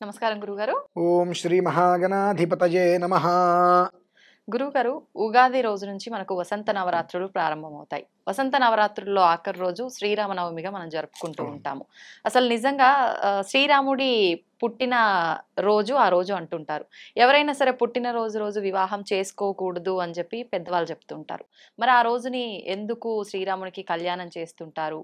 నమస్కారం గురుగారు. ఓం శ్రీ మహాగణాధిపతయే నమః. గురుగారు, ఉగాది రోజు నుంచి మనకు వసంత నవరాత్రులు ప్రారంభమవుతాయి. వసంత నవరాత్రుల్లో ఆఖరి రోజు శ్రీరామనవమిగా మనం జరుపుకుంటూ ఉంటాము. అసలు నిజంగా శ్రీరాముడి పుట్టిన రోజు ఆ రోజు అంటుంటారు. ఎవరైనా సరే పుట్టిన రోజు వివాహం చేసుకోకూడదు అని చెప్పి పెద్దవాళ్ళు చెప్తుంటారు. మరి ఆ రోజుని ఎందుకు శ్రీరామునికి కళ్యాణం చేస్తుంటారు?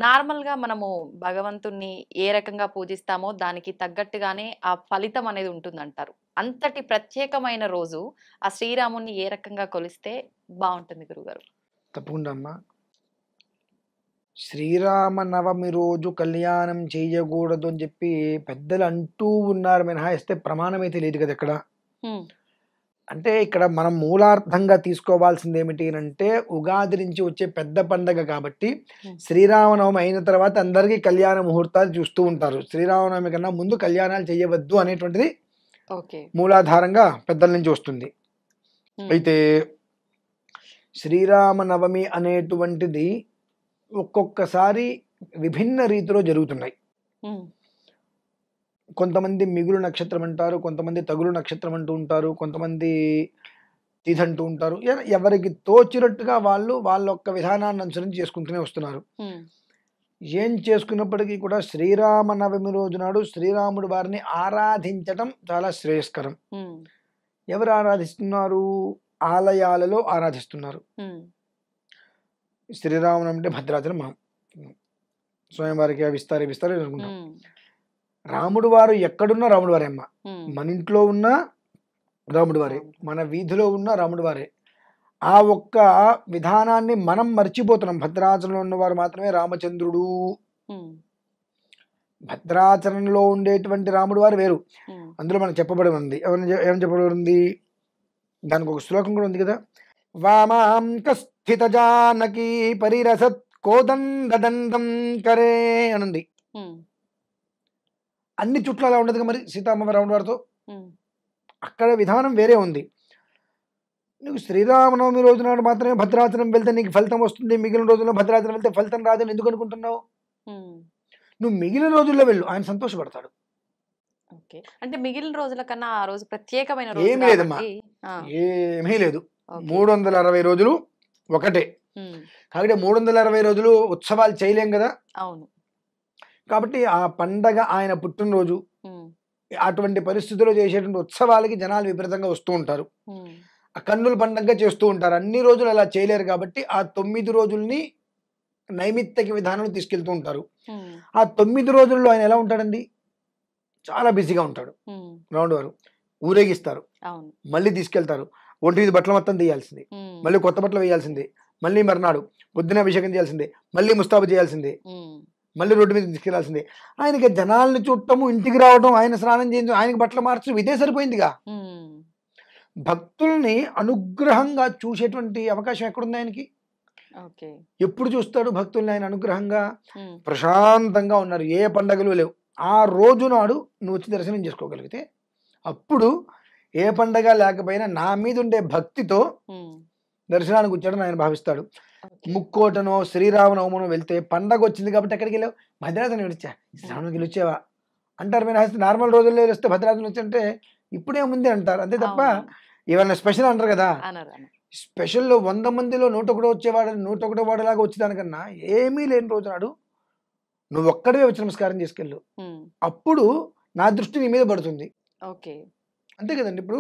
నార్మల్‌గా మనము భగవంతుడిని ఏ రకంగా పూజిస్తామో దానికి తగ్గట్టుగానే ఆ ఫలితం అనేది ఉంటుందంటారు. అంతటి ప్రత్యేకమైన రోజు ఆ శ్రీరాముడిని ఏ రకంగా కొలిస్తే బావుంటుంది గురుగారు? తప్పకుండా అమ్మా. శ్రీరామనవమి రోజు కళ్యాణం చేయకూడదు అని చెప్పి పెద్దలు అంటూ ఉన్నారు మినహాయిస్తే ప్రమాణం అయితే లేదు కదా ఇక్కడ. హ్మ్. అంటే ఇక్కడ మనం మూలార్థంగా తీసుకోవాల్సింది ఏమిటి అంటే ఉగాది నుంచి వచ్చే పెద్ద పండగ కాబట్టి శ్రీరామనవమి అయిన తర్వాత అందరికీ కళ్యాణ ముహూర్తాలు చూస్తూ ఉంటారు. శ్రీరామనవమి కన్నా ముందు కళ్యాణాలు చేయవద్దు అనేటువంటిది ఓకే. మూలాధారంగా పెద్దల నుంచి వస్తుంది. హ్మ్. అయితే శ్రీరామనవమి అనేటువంటిది ఒక్కొక్కసారి విభిన్న రీతిలో జరుగుతున్నాయి. హ్మ్. కొంతమంది మిగులు నక్షత్రం అంటారు, కొంతమంది తగులు నక్షత్రం అంటూ ఉంటారు, కొంతమంది తిథి అంటూ ఉంటారు. ఎవరికి తోచినట్టుగా వాళ్ళు వాళ్ళ యొక్క విధానాన్ని అనుసరించి చేసుకుంటూనే వస్తున్నారు. హ్మ్. ఏం చేసుకున్నప్పటికీ కూడా శ్రీరామనవమి రోజు నాడు శ్రీరాముడి వారిని ఆరాధించటం చాలా శ్రేయస్కరం. హ్మ్. ఎవరు ఆరాధిస్తున్నారు? ఆలయాలలో ఆరాధిస్తున్నారు. హ్మ్. శ్రీరాముడు అంటే భద్రాచలం మనం స్వయంవారికి విస్తారే అనుకుంటాం. హ్మ్. రాముడు వారు ఎక్కడున్నా రాముడు వారే అమ్మ. హ్మ్. మన ఇంట్లో ఉన్న రాముడు వారే, మన వీధిలో ఉన్న రాముడు వారే. ఆ ఒక్క విధానాన్ని మనం మర్చిపోతున్నాం. భద్రాచలంలో ఉన్నవారు మాత్రమే రామచంద్రుడు. హ్మ్. భద్రాచలంలో ఉండేటువంటి రాముడు వారు వేరు. హ్మ్. అందులో మనకు చెప్పబడి ఉంది. ఏమని చెప్పబడి ఉంది? దానికి ఒక శ్లోకం కూడా ఉంది కదా. వామాం కస్థిత జానకి పరిరసత్ కోదండదండం కరే అనుంది. హ్మ్. అన్ని చుట్లు అలా ఉండదు మరి సీతారామ రాముడు వారితో. హ్మ్. అక్కడ విధానం వేరే ఉంది. నువ్వు శ్రీరామనవమి రోజు నాడు మాత్రమే భద్రాచలం వెళ్తే నీకు ఫలితం వస్తుంది, మిగిలిన రోజుల్లో భద్రాచలం వెళ్తే ఫలితం రాదని ఎందుకు అనుకుంటున్నావు? హ్మ్. నువ్వు మిగిలిన రోజుల్లో వెళ్ళు, ఆయన సంతోషపడతాడు. ఓకే. అంటే మిగిలిన రోజుల కన్నా ఆ రోజు ప్రత్యేకమైన రోజు ఏమీ లేదమ్మా, కాబట్టి ఆ! ఏమీ లేదు. ఓకే. 360 రోజులు ఒకటే. హ్మ్. కాబట్టి 360 రోజులు ఉత్సవాలు చేయలేం కదా. అవును. కాబట్టి ఆ పండగ ఆయన పుట్టినరోజు, హ్మ్. అటువంటి పరిస్థితుల్లో చేసేటువంటి ఉత్సవాలకి జనాలు విపరీతంగా వస్తూ ఉంటారు. హ్మ్. ఆ కన్నుల పండగగా చేస్తూ ఉంటారు. అన్ని రోజులు అలా చేయలేరు కాబట్టి ఆ 9 రోజుల్ని నైమిత్తిక విధానంలో తీసుకెళ్తూ ఉంటారు. హ్మ్. ఆ 9 రోజుల్లో ఆయన ఎలా ఉంటాడండి? చాలా బిజీగా ఉంటాడు. హ్మ్. రాముడు వారు ఊరేగిస్తారు, అవును. మళ్ళీ తీసుకెళ్తారు. ఒంటి మీద బట్టలు మొత్తం తీయాల్సిందే, హ్మ్. మళ్ళీ కొత్త బట్టలు వేయాల్సిందే, మళ్ళీ మర్నాడు పొద్దున అభిషేకం చేయాల్సిందే, మళ్ళీ ముస్తాబు చేయాల్సిందే, హ్మ్. మళ్ళీ రోడ్డు మీద తీసుకెళ్లాల్సిందే. ఆయనకి జనాల్ని చూడటము, ఇంటికి రావడం, ఆయన స్నానం చేయించడం, ఆయనకి బట్టలు మార్చడం ఇదే సరిపోయిందిగా. హ్మ్. భక్తుల్ని అనుగ్రహంగా చూసేటువంటి అవకాశం ఎక్కడుంది ఆయనకి? ఓకే. ఎప్పుడు చూస్తాడు భక్తుల్ని ఆయన అనుగ్రహంగా? హ్మ్. ప్రశాంతంగా ఉన్నారు, ఏ పండగలు లేవు. ఆ రోజు నాడు నువ్వు వచ్చి దర్శనం చేసుకోగలిగితే అప్పుడు ఏ పండగ లేకపోయినా నా మీద ఉండే భక్తితో హ్మ్. దర్శనానికి వచ్చాడని ఆయన భావిస్తాడు. ఓకే. ముక్కోటనో శ్రీరామనవమనో వెళ్తే పండగ వచ్చింది కాబట్టి ఎక్కడికి వెళ్ళావు? భద్రాచలం వెళ్ళొచ్చా? శ్రావణకి వచ్చావా అంటారు. మీరు నార్మల్ రోజుల్లో వస్తే భద్రాచలం వచ్చంటే ఇప్పుడేముంది అంటారు అంతే తప్ప అవునవును. ఏమన్నా స్పెషల్ అంటారు కదా. అనరు. అనరు. స్పెషల్లో 100 మందిలో 101 వచ్చేవాడు 101 వాడిలాగా వచ్చేదానికన్నా ఏమీ లేని రోజు నాడు నువ్వు ఒక్కడివే వచ్చి నమస్కారం చేసుకెళ్ళు. హ్మ్. అప్పుడు నా దృష్టి నీ మీద పడుతుంది. ఓకే. అంతే కదండి. ఇప్పుడు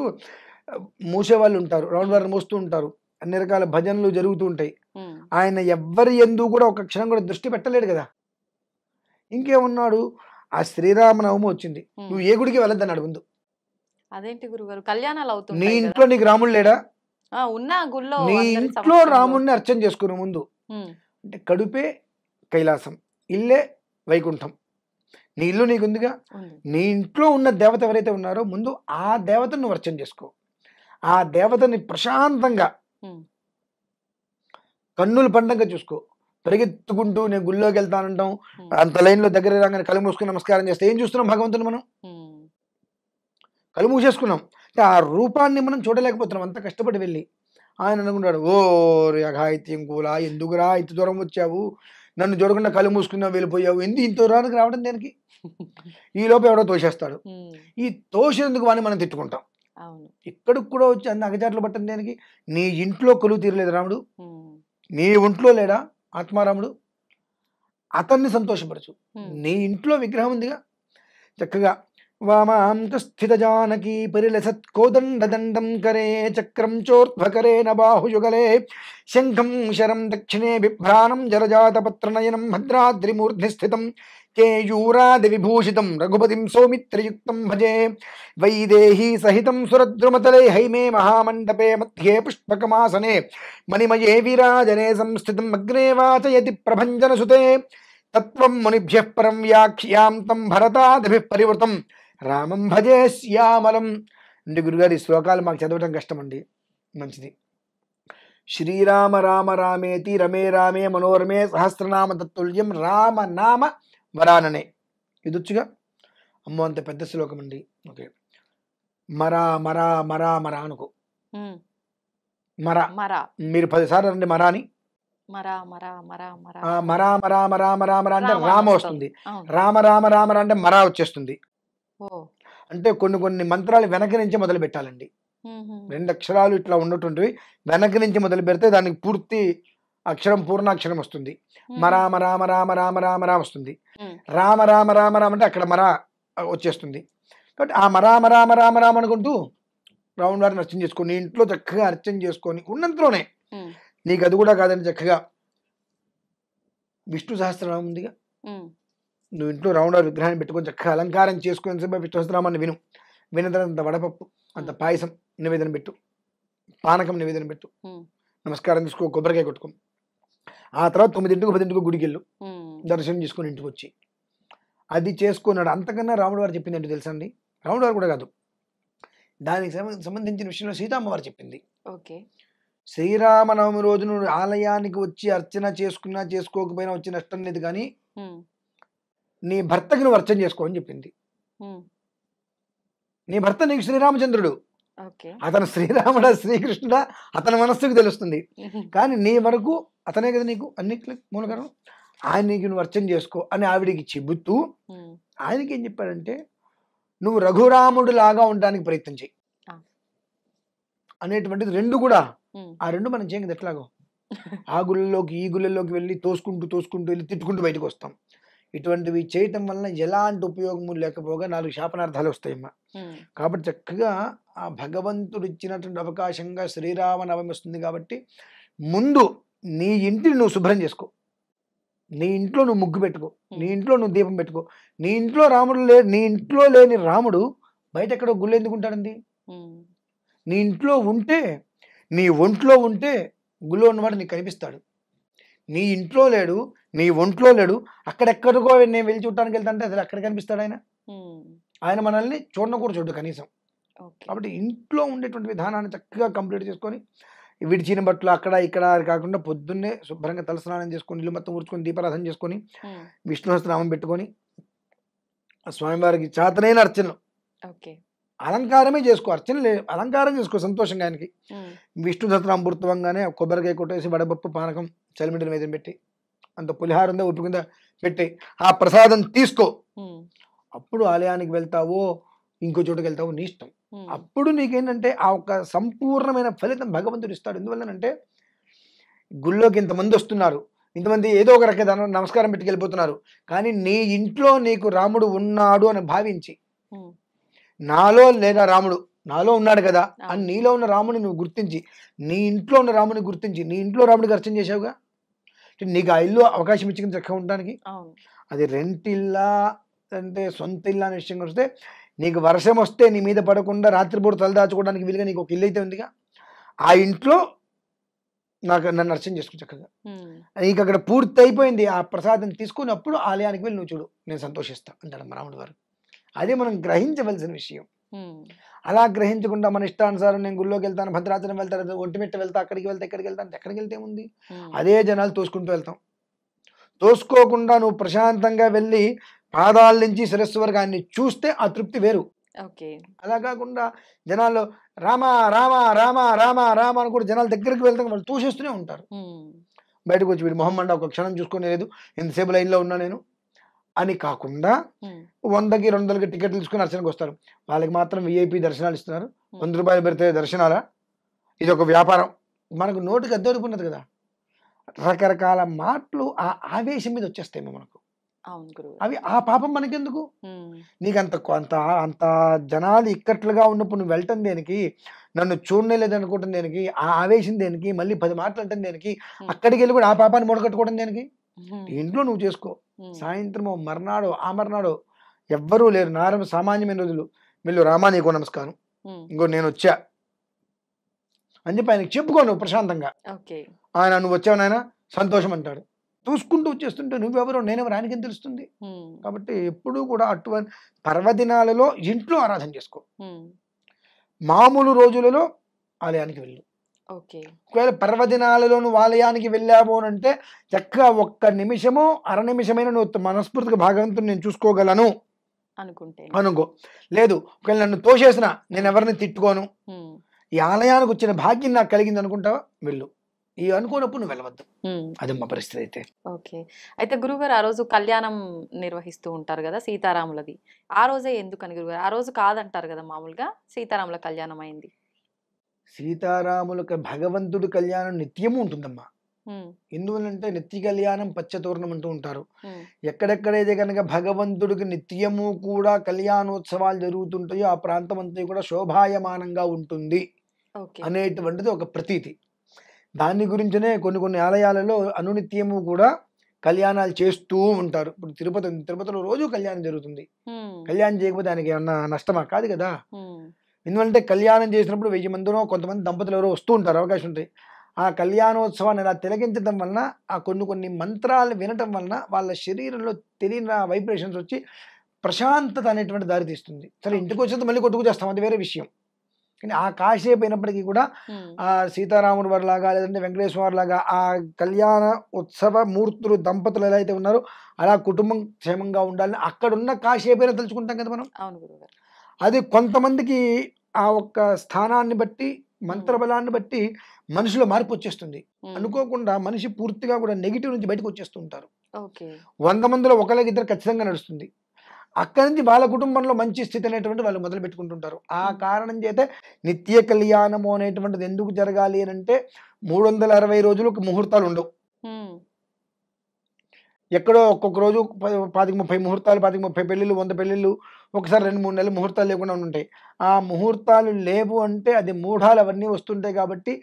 మూసేవాళ్ళు ఉంటారు, రౌండ్ వారిని మోస్తూ ఉంటారు, అన్ని రకాల భజనలు జరుగుతూ ఉంటాయి. హ్మ్. ఆయన ఎవ్వరి యందు కూడా ఒక క్షణం కూడా దృష్టి పెట్టలేడు కదా. ఇంకేమున్నాడు? ఆ శ్రీరామనవమి వచ్చింది, హ్మ్. నువ్వు ఏ గుడికి వెళ్ళొద్దన్నాడు ముందు. అదేంటి గురుగారు? కళ్యాణాలు నీ అవుతుంటాయి కదా! ఇంట్లో నీకు రాముడు లేడా? ఆ! ఉన్న గుళ్ళో నీ అందరి ఇంట్లో సమక్షంలో. రాముడిని అర్చన చేసుకుని ముందు. హ్మ్. అంటే కడుపే కైలాసం, ఇల్లే వైకుంఠం. నీ ఇల్లు నీకుందిగా. ఉంది. నీ ఇంట్లో ఉన్న దేవత ఎవరైతే ఉన్నారో ముందు ఆ దేవతను నువ్వు అర్చన చేసుకో. ఆ దేవతని ప్రశాంతంగా హ్మ్. కన్నుల పండంగా చూసుకో. పరిగెత్తుకుంటూ నేను గుళ్ళోకి వెళ్తానంటాం, హ్మ్. అంత లైన్లో దగ్గర రాగానే కళ్ళు మూసుకుని నమస్కారం చేస్తే ఏం చూస్తున్నాం భగవంతుని మనం? హ్మ్. కళ్ళు మూసేసుకున్నాం. అంటే ఆ రూపాన్ని మనం చూడలేకపోతున్నాం అంత కష్టపడి వెళ్ళి. ఆయన అనుకుంటాడు, ఓ అఘాయిత్యం కూలా, ఎందుకురా ఇంత దూరం వచ్చావు, నన్ను చూడకుండా కళ్ళు మూసుకున్నా వెళ్ళిపోయావు, ఎందుకు ఇంత దూరానికి రావడం దేనికి? ఈ లోపు ఎవడో తోసేస్తాడు. ఈ తోసేందుకు వాడిని మనం తిట్టుకుంటాం. అవును. ఇక్కడికి కూడా వచ్చి అన్ని అగచాట్లు పట్టడం దేనికి? నీ ఇంట్లో కొలువు తీరలేదు రాముడు, నీ ఒంట్లో లేడా ఆత్మారాముడు? అతన్ని సంతోషపరచు. నీ ఇంట్లో విగ్రహం ఉందిగా, చక్కగా వామాంత స్థిత జానకి పరిలసత్ కోదండ దండం కరే చక్రం చోర్ధ్వకరేణ బాహుయుగలే శంఖం శరం దక్షిణే బిభ్రాణం జరజాత పత్రనయనం భద్రాద్రిమూర్ధ్ని స్థితం కేయూరాది విభూషితం రఘుపతిం సౌమిత్రయుక్తం భజే వైదేహీ సహితం సురద్రుమతలే హైమే మహామండపే మధ్యే పుష్పకమాసనే మణిమయే విరాజనే సంస్థితం అగ్నే వాచయతి ప్రభంజనసుతే తత్వం మునిభ్యః పరం వ్యాఖ్యాం భరతాదిభిః పరివృతం రామం భజే శ్యామలం. అంటే గురుగారు ఈ శ్లోకాలు మాకు చదవటం కష్టమండి. మంచిది. శ్రీరామ రామ రామేతి రమే రామే మనోరమే సహస్రనామ తత్తుల్యం రామనామ వరాననే. ఇదొచ్చుగా. అమ్మో అంత పెద్ద శ్లోకం అండి. ఓకే, మరా మరా మరా మరా అనుకో. మరా మరా మీరు 10 సార్లు రండి మరా అని. మరా మరా మరా మరా మరా మరా మరా మరా మరా అంటే రామ రామ వస్తుంది. వస్తుంది. అవును. రామ రామ రామ అంటే మరా వచ్చేస్తుంది. ఓ. అంటే కొన్ని మంత్రాలు వెనక నుంచి మొదలు పెట్టాలండి. 2 అక్షరాలు ఇట్లా ఉన్నటువంటివి వెనక నుంచి మొదలు పెడితే దానికి పూర్తి అక్షరం పూర్ణాక్షరం వస్తుంది. రామ రామ రామ రామ రామ రా వస్తుంది. రామ రామ రామ రామ అంటే అక్కడ మరా వచ్చేస్తుంది. కాబట్టి ఆ రామ రామ రామ రామ అనుకుంటూ రాముడి వారిని అర్చన చేసుకొని ఇంట్లో చక్కగా అర్చన చేసుకొని ఉన్నంతలోనే నీకు అది కూడా కాదని చక్కగా విష్ణు సహస్రనామం ఉందిగా, నువ్వు ఇంట్లో రాముడి వారి విగ్రహాన్ని పెట్టుకొని చక్కగా అలంకారం చేసుకుని విష్ణు సహస్రనామాన్ని విన్న తర్వాత అంత వడపప్పు అంత పాయసం నివేదన పెట్టు, పానకం నివేదన పెట్టు, నమస్కారం తీసుకో, కొబ్బరికాయ కొట్టుకో. ఆ తర్వాత 9ంటికి 10ంటికి గుడికి వెళ్ళు, దర్శనం చేసుకొని ఇంటికి వచ్చి అది చేసుకున్నాడు. అంతకన్నా రాముడు వారు చెప్పింది ఏంటో తెలుసా అండి? రాముడు వారు కూడా కాదు, దానికి సంబంధించిన విషయంలో సీతమ్మవారు చెప్పింది. ఓకే, శ్రీరామనవమి రోజు నువ్వు ఆలయానికి వచ్చి అర్చన చేసుకున్నా చేసుకోకపోయినా వచ్చి నష్టం లేదు, కానీ నీ భర్తకి నువ్వు అర్చన చేసుకో అని చెప్పింది. నీ భర్త నీకు శ్రీరామచంద్రుడు, అతను శ్రీరాముడా శ్రీకృష్ణుడా అతని మనస్సుకు తెలుస్తుంది, కానీ నీ వరకు అతనే కదా నీకు అన్నిట్లో మూలకరం. ఆయన నీకు నువ్వు అర్చన చేసుకో అని ఆవిడికి చెబుతూ ఆయనకి ఏం చెప్పాడంటే, నువ్వు రఘురాముడు లాగా ఉండడానికి ప్రయత్నం చేయి అనేటువంటిది. 2 కూడా ఆ 2 మనం చేయం కదా ఎట్లాగో. ఆ గుళ్ళలోకి ఈ గుళ్ళలోకి వెళ్ళి తోసుకుంటూ వెళ్ళి తిట్టుకుంటూ బయటకు వస్తాం. ఇటువంటివి చేయటం వలన ఎలాంటి ఉపయోగము లేకపోగా 4 శాపనార్థాలు వస్తాయమ్మా. కాబట్టి చక్కగా ఆ భగవంతుడు ఇచ్చినటువంటి అవకాశంగా శ్రీరామనవమి వస్తుంది కాబట్టి ముందు నీ ఇంటిని నువ్వు శుభ్రం చేసుకో, నీ ఇంట్లో నువ్వు ముగ్గు పెట్టుకో, నీ ఇంట్లో నువ్వు దీపం పెట్టుకో. నీ ఇంట్లో రాముడు నీ ఇంట్లో లేని రాముడు బయట ఎక్కడో గుళ్ళు ఎందుకు ఉంటాడండి? నీ ఇంట్లో ఉంటే, నీ ఒంట్లో ఉంటే గుళ్ళో ఉన్నవాడు నీకు కనిపిస్తాడు. నీ ఇంట్లో లేడు, నీ ఒంట్లో లేడు, అక్కడెక్కడికో నేను వెళ్ళి చూడటానికి వెళ్తాంటే అసలు అక్కడ కనిపిస్తాడు ఆయన. ఆయన మనల్ని చూడను చూడు కనీసం. కాబట్టి ఇంట్లో ఉండేటువంటి విధానాన్ని చక్కగా కంప్లీట్ చేసుకొని విడిచిన బట్టలు అక్కడ ఇక్కడ కాకుండా పొద్దున్నే శుభ్రంగా తలస్నానం చేసుకొని ఇల్లు మొత్తం ఊడ్చుకొని దీపారాధన చేసుకొని విష్ణు సహస్రనామం పెట్టుకొని స్వామివారికి చేతనైన అర్చనలు, అలంకారమే చేసుకో, అర్చన అలంకారం చేసుకో సంతోషంగా ఆయనకి. విష్ణు సహస్రనామం పూర్తవంగానే కొబ్బరికాయ కొట్టేసి వడపప్పు పానకం చలిమిడిన మీద పెట్టి అంత పులిహార ఉందా ఉప్పు కింద పెట్టి ఆ ప్రసాదం తీసుకో. అప్పుడు ఆలయానికి వెళ్తావో ఇంకో చోటుకి వెళ్తావో నీ ఇష్టం. అప్పుడు నీకేంటంటే ఆ ఒక సంపూర్ణమైన ఫలితం భగవంతుడు ఇస్తాడు. ఎందువల్లనంటే గుళ్ళోకి ఇంతమంది వస్తున్నారు, ఇంతమంది ఏదో ఒక రకమైన నమస్కారం పెట్టుకు వెళ్ళిపోతున్నారు, కానీ నీ ఇంట్లో నీకు రాముడు ఉన్నాడు అని భావించి, నాలో లేదా రాముడు నాలో ఉన్నాడు కదా అని నీలో ఉన్న రాముడిని నువ్వు గుర్తించి, నీ ఇంట్లో ఉన్న రాముడిని గుర్తించి నీ ఇంట్లో రాముడికి అర్చన చేసావుగా, నీకు ఆ ఇల్లు అవకాశం ఇచ్చింది చక్కగా ఉండడానికి. అది రెంటిల్లా అంటే సొంత ఇల్లు అనే విషయం వస్తే, నీకు వర్షం వస్తే నీ మీద పడకుండా రాత్రిపూట తలదాచుకోవడానికి వీలుగా నీకు ఒక ఇల్లు అయితే ఉందిగా, ఆ ఇంట్లో నన్ను అర్చన చేసుకో చక్కగా. నీకు అక్కడ పూర్తి అయిపోయింది, ఆ ప్రసాదం తీసుకుని అప్పుడు ఆలయానికి వెళ్ళి నువ్వు చూడు, నేను సంతోషిస్తా అంటాడు రాముడు వారు. అదే మనం గ్రహించవలసిన విషయం. అలా గ్రహించకుండా మన ఇష్టానుసారం నేను గుళ్ళోకి వెళ్తాను, భద్రాచలం వెళ్తాను, ఒంటిమిట్ట వెళ్తా, అక్కడికి వెళ్తా, ఇక్కడికి వెళ్తాను, ఎక్కడికి వెళ్తే ఉంది అదే జనాలు తోసుకుంటూ వెళ్తాం. తోసుకోకుండా నువ్వు ప్రశాంతంగా వెళ్ళి పాదాల నుంచి శిరస్సు వరకు ఆయన్ని చూస్తే ఆ తృప్తి వేరు. అలా కాకుండా జనాల్లో రామ రామ రామ రామ రామ అని కూడా జనాల దగ్గరికి వెళ్తాం, వాళ్ళు తోసేస్తూనే ఉంటారు. బయటకు వచ్చి వీడు మొహం మండ ఒక క్షణం చూసుకొని లేదు ఎంతసేపు లైన్లో ఉన్నా నేను అని కాకుండా 100కి 200కి టికెట్లు తీసుకుని అర్చనకు వస్తారు. వాళ్ళకి మాత్రం విఐపి దర్శనాలు ఇస్తున్నారు. 100 రూపాయలు పెడితే దర్శనాలా? ఇది ఒక వ్యాపారం. మనకు నోటికి అద్దెడుకున్నది కదా. రకరకాల మాటలు ఆ ఆవేశం మీద వచ్చేస్తాయేమో మనకు. అవును గురువు. అవి ఆ పాపం మనకెందుకు? నీకు అంత అంత అంత జనాలు ఇక్కట్లుగా ఉన్నప్పుడు నువ్వు వెళ్ళటం దేనికి? నన్ను చూడలేదు అనుకోవటం దేనికి? ఆ ఆవేశం దేనికి? మళ్ళీ 10 మాటలు అంటాం దేనికి? అక్కడికి వెళ్ళి కూడా ఆ పాపాన్ని మూడగట్టుకోవడం దేనికి? ఇంట్లో నువ్వు చేసుకో. సాయంత్రమో మర్నాడో ఆ మర్నాడో ఎవ్వరూ లేరు, సామాన్యమైన రోజులు వీళ్ళు రామా నీకో నమస్కారం, ఇంకో నేను వచ్చా అని చెప్పి ఆయనకి చెప్పుకోను ప్రశాంతంగా. ఆయన నువ్వు వచ్చావు నాయన సంతోషం అంటాడు. చూసుకుంటూ వచ్చేస్తుంటే నువ్వెవరో నేనెవరు ఆయనకేం తెలుస్తుంది? కాబట్టి ఎప్పుడూ కూడా అటువంటి పర్వదినాలలో ఇంట్లో ఆరాధన చేసుకో. మామూలు రోజులలో ఆలయానికి వెళ్ళు. ఒకవేళ పర్వదినాలలో నువ్వు ఆలయానికి వెళ్ళావు అంటే చక్కగా 1 నిమిషము 1/2 నిమిషమైన నువ్వు మనస్ఫూర్తిగా భగవంతుని నేను చూసుకోగలను అనుకో. లేదు ఒకవేళ నన్ను తోసేసిన నేను ఎవరిని తిట్టుకోను, ఈ ఆలయానికి వచ్చిన భాగ్యం నాకు కలిగింది అనుకుంటావా వెళ్ళు. ఈ అనుకోనప్పుడు నువ్వు వెళ్ళవద్దు. అది మా పరిస్థితి అయితే. అయితే గురుగారు ఆ రోజు కళ్యాణం నిర్వహిస్తూ ఉంటారు కదా సీతారాములది, ఆ రోజే ఎందుకని గురుగారు? ఆ రోజు కాదంటారు కదా మామూలుగా సీతారాముల కళ్యాణం అయింది. సీతారాములకు భగవంతుడి కళ్యాణం నిత్యము ఉంటుందమ్మా. ఎందువల్లంటే నిత్య కళ్యాణం పచ్చతోరణం అంటూ ఉంటారు. ఎక్కడెక్కడైతే కనుక భగవంతుడికి నిత్యము కూడా కళ్యాణోత్సవాలు జరుగుతుంటాయో ఆ ప్రాంతం అంతా కూడా శోభాయమానంగా ఉంటుంది అనేటువంటిది ఒక ప్రతీతి. దాని గురించనే కొన్ని ఆలయాలలో అనునిత్యము కూడా కళ్యాణాలు చేస్తూ ఉంటారు. ఇప్పుడు తిరుపతిలో రోజు కళ్యాణం జరుగుతుంది. కళ్యాణం చేయకపోతే దానికి ఏమన్నా నష్టమా? కాదు కదా. ఎందుకంటే కళ్యాణం చేసినప్పుడు 1000 మందినో కొంతమంది దంపతులు ఎవరో వస్తూ ఉంటారు, అవకాశం ఉంటాయి. ఆ కళ్యాణోత్సవాన్ని ఇలా తిలకించడం వలన ఆ కొన్ని మంత్రాలు వినటం వలన వాళ్ళ శరీరంలో తెలియని వైబ్రేషన్స్ వచ్చి ప్రశాంతత అనేటువంటి దారి తీస్తుంది. సరే ఇంటికి వచ్చేది మళ్ళీ కొట్టుకు చేస్తాం, అది వేరే విషయం. కానీ ఆ కాసేపు అయినప్పటికీ కూడా ఆ సీతారాముడి వారిలాగా లేదంటే వెంకటేశ్వర వారిలాగా ఆ కళ్యాణ ఉత్సవ మూర్తులు దంపతులు ఎలా అయితే ఉన్నారో అలా కుటుంబం క్షేమంగా ఉండాలని అక్కడున్న కాసేపు అయినా తెలుసుకుంటాం కదా మనం. అది కొంతమందికి ఆ ఒక్క స్థానాన్ని బట్టి మంత్రబలాన్ని బట్టి మనిషిలో మార్పు వచ్చేస్తుంది. అనుకోకుండా మనిషి పూర్తిగా కూడా నెగిటివ్ నుంచి బయటకు వచ్చేస్తూ ఉంటారు. 100 మందిలో ఒకరికి ఇద్దరు ఖచ్చితంగా నడుస్తుంది. అక్కడి నుంచి వాళ్ళ కుటుంబంలో మంచి స్థితి అనేటువంటి వాళ్ళు మొదలు పెట్టుకుంటుంటారు. ఆ కారణం చేతే నిత్య కళ్యాణము అనేటువంటిది ఎందుకు జరగాలి అని అంటే 360 రోజులకు ముహూర్తాలు ఉండవు. ఎక్కడో ఒక్కొక్క రోజు 25-30 ముహూర్తాలు, 25-30 పెళ్ళిళ్ళు, 100 పెళ్ళిళ్ళు, ఒకసారి 2-3 నెలలు ముహూర్తాలు లేకుండా ఉంటాయి. ఆ ముహూర్తాలు లేవు అంటే అది మూఢాలు అవన్నీ వస్తుంటాయి. కాబట్టి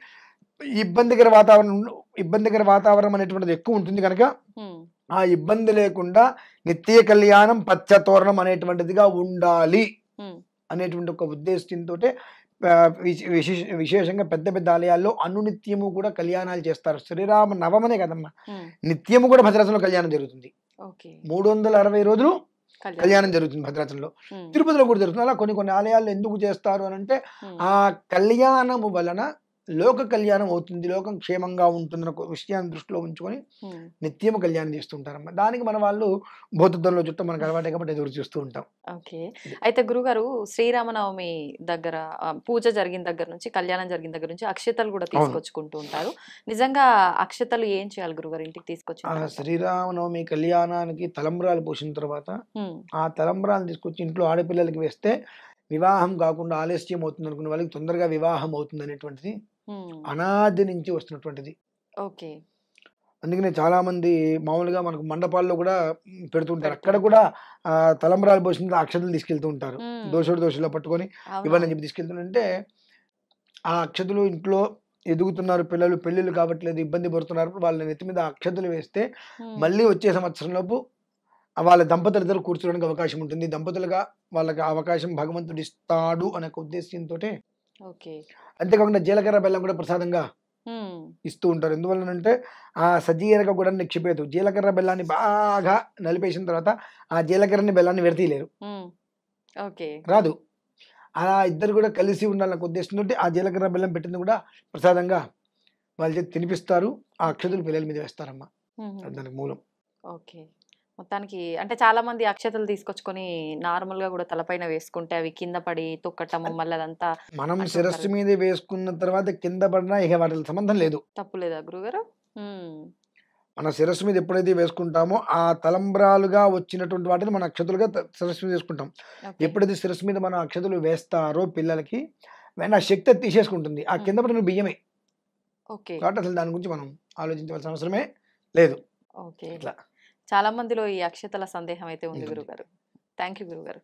ఇబ్బందికర వాతావరణం అనేటువంటిది ఎక్కువ ఉంటుంది కనుక ఆ ఇబ్బంది లేకుండా నిత్య కళ్యాణం పచ్చతోరణం అనేటువంటిదిగా ఉండాలి అనేటువంటి ఒక ఉద్దేశంతో విశేషంగా పెద్ద ఆలయాల్లో అనునిత్యము కూడా కళ్యాణాలు చేస్తారు. శ్రీరామ నవమనే కదమ్మా, నిత్యము కూడా భద్రాచలంలో కళ్యాణం జరుగుతుంది. 360 రోజులు కళ్యాణం జరుగుతుంది భద్రాచలంలో. తిరుపతిలో కూడా జరుగుతుంది. అలా కొన్ని ఆలయాల్లో ఎందుకు చేస్తారు అని అంటే ఆ కళ్యాణము వలన లోక కళ్యాణం అవుతుంది, లోకం క్షేమంగా ఉంటుందన్న విషయాన్ని దృష్టిలో ఉంచుకొని నిత్యము కళ్యాణం చేస్తుంటారమ్మా. దానికి మన వాళ్ళు భూతద్దంలో చుట్టూ మనకు అలవాటే కాబట్టి ఎదురు చూస్తూ ఉంటాం. అయితే గురుగారు శ్రీరామనవమి దగ్గర పూజ జరిగిన దగ్గర నుంచి కళ్యాణం జరిగిన దగ్గర నుంచి అక్షతలు కూడా తీసుకొచ్చుకుంటూ ఉంటారు. నిజంగా అక్షతలు ఏం చేయాలి గురుగారు ఇంటికి తీసుకొచ్చి? శ్రీరామనవమి కళ్యాణానికి తలంబ్రాలు పోసిన తర్వాత ఆ తలంబ్రాలు తీసుకొచ్చి ఇంట్లో ఆడపిల్లలకి వేస్తే వివాహం కాకుండా ఆలస్యం అవుతుంది అనుకున్న వాళ్ళకి తొందరగా వివాహం అవుతుంది అనేటువంటిది అనాది నుంచి వస్తున్నటువంటిది. అందుకనే చాలా మంది మామూలుగా మనకు మండపాల్లో కూడా పెడుతుంటారు. అక్కడ కూడా తలంబ్రాలు పోసిన అక్షతలు తీసుకెళ్తూ ఉంటారు. దోషులో పట్టుకొని ఇవన్నీ చెప్పి తీసుకెళ్తుంటే ఆ అక్షతలు ఇంట్లో ఎదుగుతున్నారు పిల్లలు, పెళ్ళిళ్ళు కావట్లేదు, ఇబ్బంది పడుతున్నారు, వాళ్ళ నెత్తి మీద అక్షతలు వేస్తే మళ్ళీ వచ్చే సంవత్సరంలోపు వాళ్ళ దంపతులు ఇద్దరు కూర్చోడానికి అవకాశం ఉంటుంది. దంపతులుగా వాళ్ళకి అవకాశం భగవంతుడు ఇస్తాడు అనే ఉద్దేశంతో. అంతేకాకుండా జీలకర్ర బెల్లం కూడా ప్రసాదంగా ఇస్తూ ఉంటారు. ఎందువల్లనంటే ఆ సజీరక కూడా నిక్షిపేదు. జీలకర్ర బెల్లాన్ని బాగా నలిపేసిన తర్వాత ఆ జీలకర్రని బెల్లాన్ని విడతీయలేరు, రాదు. అలా ఇద్దరు కూడా కలిసి ఉండాలనే ఉద్దేశంతో ఆ జీలకర్ర బెల్లం పెట్టింది కూడా ప్రసాదంగా వాళ్ళ చేతి తినిపిస్తారు. ఆ అక్షతలు పిల్లల మీద వేస్తారమ్మా. దానికి మూలం. మొత్తానికి అంటే చాలా మంది అక్షతలు తీసుకొచ్చుకొని నార్మల్ గా కూడా తలపైన వేసుకుంటే అవి కింద పడి తొక్కటము మళ్ళీ అదంతా మనం శిరస్సు మీద వేసుకున్న తర్వాత కింద పడినా ఇక వాటి సంబంధం లేదు, తప్పు లేదా గురుగారు? మన శిరస్సు మీద ఎప్పుడైతే వేసుకుంటామో ఆ తలంబ్రాలుగా వచ్చినటువంటి వాటిని మన అక్షతలుగా శిరస్సు మీద వేసుకుంటాం. ఓకే. ఎప్పుడైతే శిరస్సు మీద మన అక్షతలు వేస్తారో పిల్లలకి వెంటనే ఆ శక్తి అది తీసేసుకుంటుంది. ఆ కింద పడిన బియ్యమే. ఓకే. కాబట్టి అసలు దాని గురించి మనం ఆలోచించవలసిన అవసరమే లేదు. ఓకే. ఇట్లా. చాలా మందిలో ఈ అక్షతల సందేహం అయితే ఉంది ఉంటుంది. గురుగారు. థ్యాంక్ యూ గురుగారు.